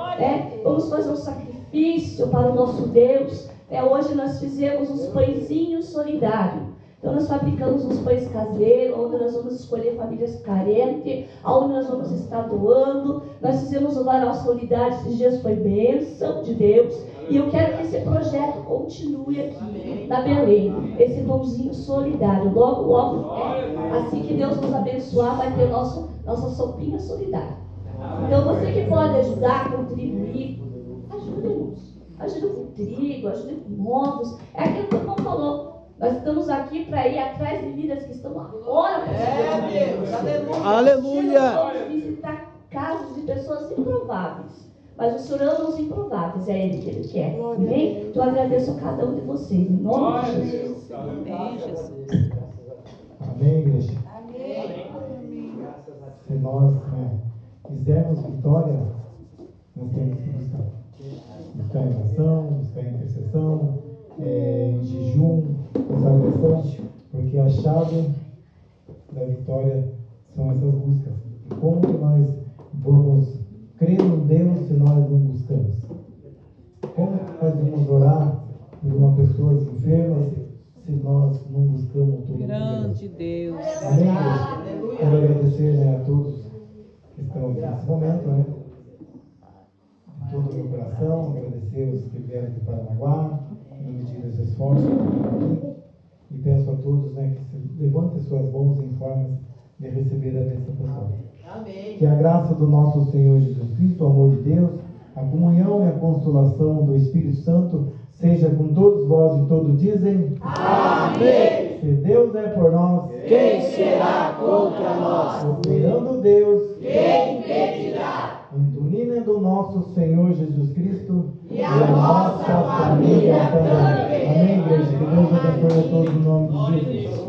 Vamos fazer um sacrifício para o nosso Deus. Hoje nós fizemos uns pãezinhos solidários. Então nós fabricamos uns pães caseiros, onde nós vamos escolher famílias carentes, onde nós vamos estar doando. Nós fizemos o varal solidário, esses dias foi bênção de Deus. E eu quero que esse projeto continue aqui na Belém, esse pãozinho solidário. Logo, logo, assim que Deus nos abençoar, vai ter nossa sopinha solidária. Então você que pode ajudar, contribuir, ajude-nos. Ajude com trigo, ajude com ovos. É aquilo que o irmão falou. Nós estamos aqui para ir atrás de vidas que estão lá fora. Deus. Aleluia. Vamos visitar casos de pessoas improváveis. Mas o Senhor ama os improváveis. É Ele que Ele quer. Amém? Então eu agradeço a cada um de vocês. Em nome de Jesus. Amém, Jesus. Amém, igreja. Amém. Se nós quisermos vitória, nós temos que buscar. Buscar em oração, buscar em intercessão, em jejum, consagração, porque a chave da vitória são essas buscas. E como que nós vamos crer no Deus se nós não buscamos? Como que nós vamos orar por uma pessoa enferma se nós não buscamos tudo? Grande Deus. Amém, Deus? Quero agradecer a todos que estão aqui nesse momento, de todo o meu coração, agradecer os que vieram de Paranaguá, em medida dos esforços, e peço a todos que levantem suas mãos em forma de receber a bênção pessoal. Amém. Que a graça do nosso Senhor Jesus Cristo, o amor de Deus, a comunhão e a consolação do Espírito Santo seja com todos vós e todos dizem Amém. Se Deus é por nós, Quem será contra nós? operando Deus, Quem impedirá? Antonina do nosso Senhor Jesus Cristo E a nossa família também. Amém, igreja. Que Deus abençoe a todos em nome de Jesus.